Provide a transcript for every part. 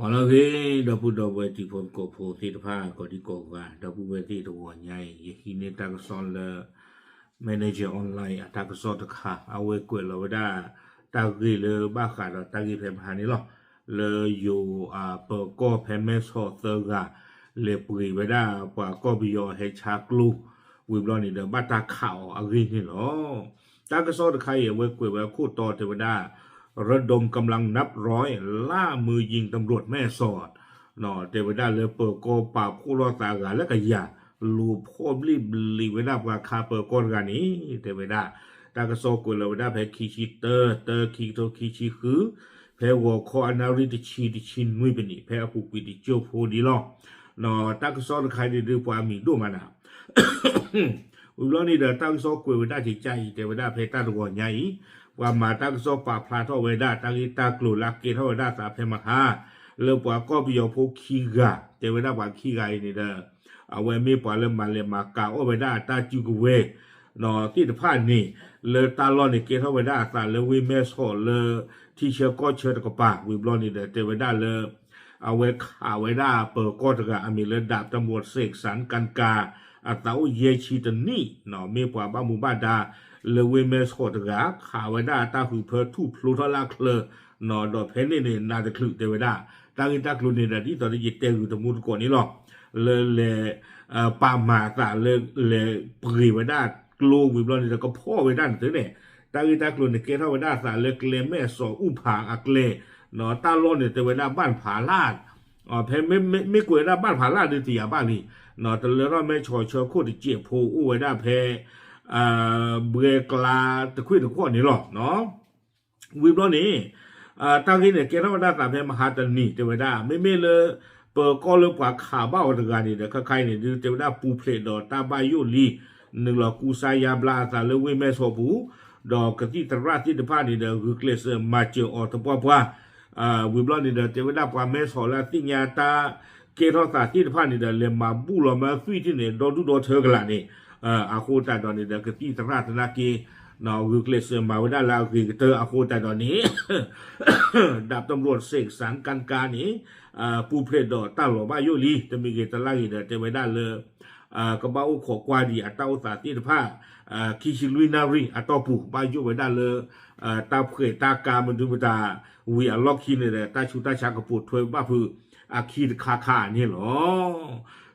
Kalau he dapat dapat di pon kopo ti depan ko di koga dapat beti tu nyai ini tak sol manager online tak sol tak ha awe kue lo da tak le ba kha da tak gi phem ha ni lo le yo per ko phem me so te ga le pui ba da pa ko bi yo he cha klu wi blo ni da ba ta khao a gi ni lo tak sol tak ha ye we kue we ku to te ba daระดมกำลังนับร้อยล่ามือยิงตำรวจแม่สอดนอเทวดาเลยเปิดโกปราบคู่รอตากาและก็ยาลูพอมรีบลีเวดาปาคาเปิดก้อนกันนี้เทวดาตากระโซกุลเวดาแพ้คีชิเตอร์คีโตคีชิคือแพ้วัวคออนาริตชีดิชินมุยเป็นนี่แพ้ผูกวิดิโจโพดีลอนอตากระโซใครได้ดูความมีดูมันอ่ะอุลนี่เดตากระโซกุลเวดาจิตใจเทวดาแพ้ตาตัวใหญ่ว่ามาตั้งโซปาพลาทเวดาตั้งอิตากลุลักเกทเวดาสาเพมหาเลือปว่าก็บิโยพคีกาเทวดาว่าคีกานี่เด้อเอาไว้มีปว่าเริ่มมาเลมากาโอเวดาตาจิกเวนอที่ผ่านนี่เลตาลอนี่เกทเวดาสาเลวิเมสโฮเลที่เชื่อก็เชื่อตะปากวิบลอนี่เด้อเทวดาเลเอาไว้ข่าวเวดาเปิดก็ตะกะอมีเลดาบตำรวจเสกสรรกันกาอัตเอาเยชีตนี่เนาะมีปว่าบ้ามูบ้าดาเลเวเมสโคตกาข่าวดาตาหูเพอทูพลูทลาเคลนอดอเพนนี่นาตะคลุเตวดาตากิตาคลุนี่ที่ตอนนี้เตอยู่ตะมุดก่อนนี้หรอกเลปามาตาเลปรีวดากลูวิบลอนี่ก็พ่อเวดาถึงเนี่ยตากิตาคลุนี่เกทวดาสาเลเกลแม่สออุผางอักเลนอตาลอนเนี่ยเตวดาบ้านผาลาดเพไม่กวยดาบ้านผาลาดดีที่ยาบ้านนี่นอตะเลรอไม่ชอเชอโคตรเจียโพอู้เวดาเพเบรกลาตะคุยตะขั้วนี่หรอกเนาะวิบล้อนี้ตั้งที่เนี่ยเกณฑ์ธรรมดาตามเพมหาตันนี่เทวดาไม่เลยเปิดก็เรื่องกว่าข่าวบ้าตะการนี่เด็กใครเนี่ยเทวดาปูเพลดดอตาบายุลีหนึ่งหลอกกูสายาบลาตาเลวิเมสโฮปูดอกกติตระที่ตะพานี่เด็กคือเกลสมาเจออตะปัวปัววิบล้อนี่เด็กเทวดาปาเมสโฮลาติญาตาเกณฑ์ธรรมดาที่ตะพานี่เด็กเลมาบุลมาฟิที่เนี่ยดอดูดอเธอกันละนี่อาโคตาตอนนี้เด็กที่ตราธนากีนอวิกเลสมาวันลาวคือเธออาโคตาตอนนี้ดาบตำรวจเสกสรรกันการนี้ปูเพลดอตาหลบายุลีจะมีเกตลากีเดเทวดาเลยกบ้าอุขกวาดีอัตตาอุตาติผ้าคิชิลุยนารีอัตตปูบายุเวดาเลยตาเผยตากามันดูตาวิอาล็อกคีเนี่ยตาชูตาชากระปุกถวยบ้าพืออาคีดคานี่หรอ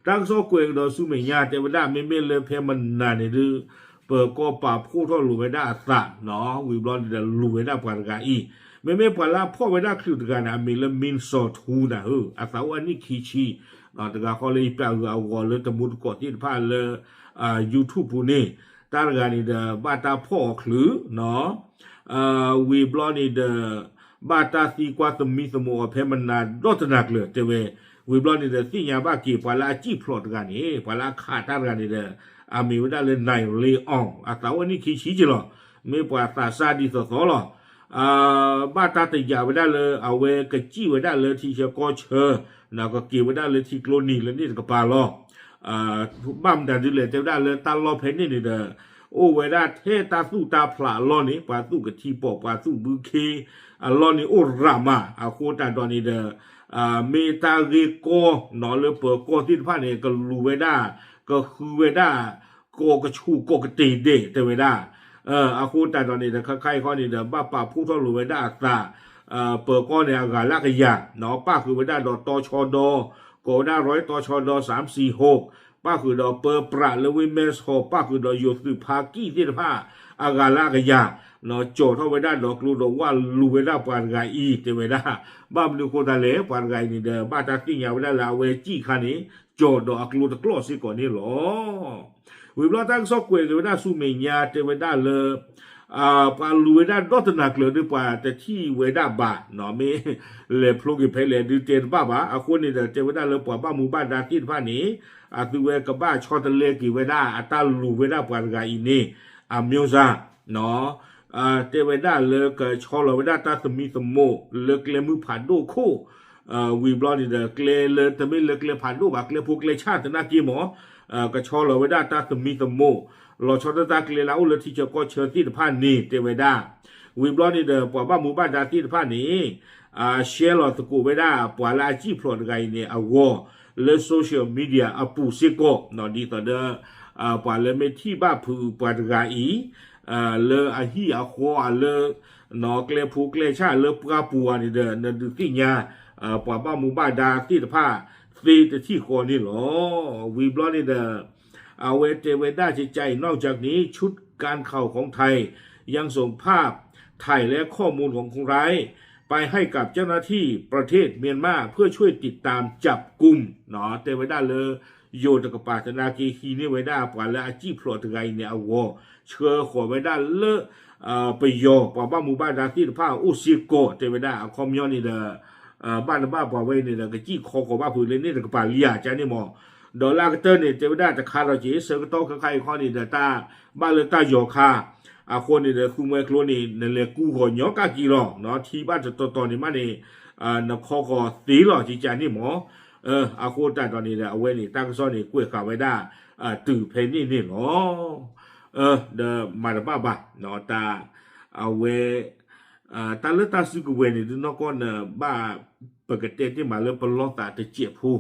ตั้งโซ่เกวงโดยสุเมียเทวดาไม่เลยเพมันนานี่ดูเปิดก็ป่าพูดท่อลูเวดาสัตเนาะวิบลอนเดลูเวดาปารกาอีไม่ปาลาพ่อเวดาคลิปกันนะมีเลมินโซทูนะอาสาวอันนี้คีชีตะกาเขาเลยแปลว่าเอาวอลเลยตะมุดกอดที่ผ่านเลยยูทูบนี่ตาการนี่เดบาตาพ่อคลือเนาะวิบลอนนี่เดบาตาซีกว่าสมิสโมเพมันนาดอตนักเลยเทเววิบลอนนี่เดสิญาบากีพาลาจีพลอตกันนี่พาลาขาตากันนี่เดอามีวดาเลนไนเลอองอาสาวนี่คีชีจิโลไม่ปว่าตาซาดิสสอลบ้าตาติยาเวดาเลยเอาเวกจีเวดาเลยที่เชก็เชอแล้วก็กีเวดาเลยที่โคลนีแล้วนี่ก็ปาลอบ้ามดันดิเลยเจ้าดาเลยตาลอเพนนี่เดโอเวดาเทตาสู้ตาพลาลอนี่ปาสู้กับทีปอปาสู้บุเคลอนี่โอรามาอาโคตาตอนนี้เดเมตาเรโกนอเลยเปิดโกที่ผ่านเนี่ยก็ลูเวดาก็คือเวดาโกกชูโกกตีเดเตเวดาอาคูตาตอนนี้นะใครข้อนี้เดบ้าป่าผู้ท่อลูเวดาตาเปิดก้อนเนี่ยกาลักยาเนาะป้าคือเวดาดอตอชอดอโกด้าร้อยตอชอดอ346ป้าคือดอเปอร์ปราเลวิเมสโฮป้าคือดอโยสุภากี้ที่ผ้าอากาลักยาเนาะโจท่อเวดาดอกลูดว่าลูเวดาปานไกอีเตเวดาบ้ามันดูโคตาเล่ปานไกนี่เดบ้าตาติ้งยาเวดาลาเวจี้คันนี้โจดอกลูตะกลอสิก่อนนี่หรอวิบลาตั้งซอกเกวเวดาสุเมียเทเวดาเลยปาลูเวดาดอตนักเลยด้วยป่าแต่ที่เวดาบาเนาะไม่เลยพลุกิเพลเลยดูเจนบ้าบ้าอาคนนี่เทเวดาเลยป่าบ้าหมู่บ้านดาตินผ้านี้ตัวเวกับบ้าชอตเลกิเวดาตาลูเวดาปานไกอีนี่มิวซาเนาะเทเวดาเลยกับชอลเวดาตาสมิสโมเลิกเลมือผ่านดูคู่วิบลานี่เกลเลยแต่ไม่เลิกเลผ่านดูบักเลพวกเลชาตินากีหมอก็ชอลเวดาตาสมิสโมเราชอตตาเกลแล้วเลยที่จะก็เชิญที่ผ่านนี่เทเวดา วิบล้อนี่เด้อปว่าบ้าหมู่บ้านดาที่ผ้านี้เชียร์หลอดตะกูไว้ได้ปว่าลาจีพลอดไงเนี่ยเอาวอเลโซเชียลมีเดียอปูเซโกนอดีต่อเด้อปว่าเลเมที่บ้าผูปว่าไงเลอฮีอาโคเลนอเกลผูเกลชาเลปกาปัวนี่เด้อนดูที่ญาปว่าบ้าหมู่บ้านดาที่ผ้าตีแต่ที่คนนี่หรอวิบล้อนี่เด้อเอาเวเตเวด้าใจนอกจากนี้ชุดการเข่าของไทยยังส่งภาพถ่ายและข้อมูลของคนร้ายไปให้กับเจ้าหน้าที่ประเทศเมียนมาเพื่อช่วยติดตามจับกลุ่มเนาะเตเวด้าเลยโยตกปาตนากีฮีนี่ไว้ได้ปว่าและอาจีพลอตไงเนี่ยเอาวอเชื่อขอไว้ได้เลไปโยปว่าบ้านหมู่บ้านดาที่ผ้าอุซิโกเตเวด้าคอมยอนนี่เด้อบ้านบ้าปว่าไว้นี่เด้อก็จี้คอของบ้าผืนเลยนี่เด้อกปาเลียจ้านี่หมอดอลลาร์ก็เตอร์เนี่ยเตเวด้าจะคาราจีเสือก็โตข้างๆข้อนี่เด้อตาบ้านเลยตาโยคาคนนี่เด้อคือเมื่อครัวนี่นั่นแหละกูขอย้อนกากีหรอเนาะที่บ้านจะตอนนี้มานี่นักข้อก็ตีหรอจีจานี่หมอโคตรตอนนี้เด้อเอาไว้นี่ตั้งซ้อนนี่กุ้ยข่าวไว้ได้ตื่นเพนนี่หรอเด้อมาดบ้าเนาะตาเอาไว้ตาเลือดตาสุกเวนี่ดูนอกก็เนี่ยบ้าปกติที่มาเลือดปลอตาจะเจ็บผู้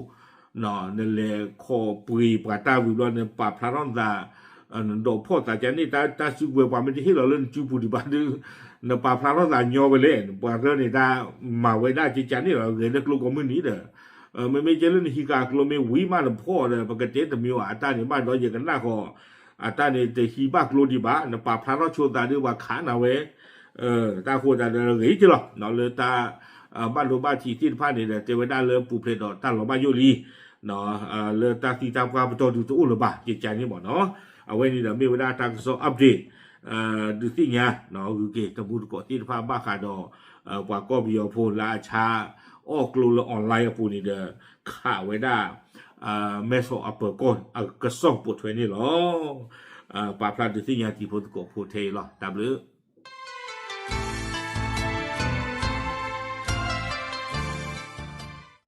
เนาะนั่นแหละคอปุยปาตาวิบลอนเนี่ยปาพระร้อนตาโดพ่อตาจานี่ตาสุกเวปาไม่ได้ให้เราเล่นจูบุดิบาดูเนี่ยปาพระร้อนตาโยไปเลยปาเรื่องนี่ตามาไว้ได้จีจานี่เราเงินเล็กลูกก็มือนี้เด้อไม่เจริญฮิกากลไม่วิมาเนี่ยพ่อเนี่ยปกติแต่มีว่าตาเนี่ยบ้านเราอย่างกันหน้าก็ตาเนี่ยแต่ฮิบากโลดิบาเนี่ยปาพระร้อนโชตาด้วยว่าขาหนาเวตาโคตรเรื่องนี้จีหรอเนาะเลยตาบ้านโรบ้านที่ผ้าเนี่ยเทวดาเริ่มปูเพลดตาหลบ้านโยลีเนาะเลยตาที่ตามความประตูดูตัวอุลบะจิตใจนี่บอกเนาะเอาไว้นี่เดี๋ยวมีเวลาทางโซอัปเดตดูที่เนี้ยเนาะคือเกตบุตรก่อที่ผ้าบ้าขาดอกว่าก็มีเอาพูนราชาออกลูออนไลน์ปูนี่เด้อข่าวไว้ได้เมโซอัปเปอร์ก้นกระซ่องปวดไว้นี่หรอปาพลาดดูที่เนี้ยที่พูดก็พูดเทหรอตามหรือ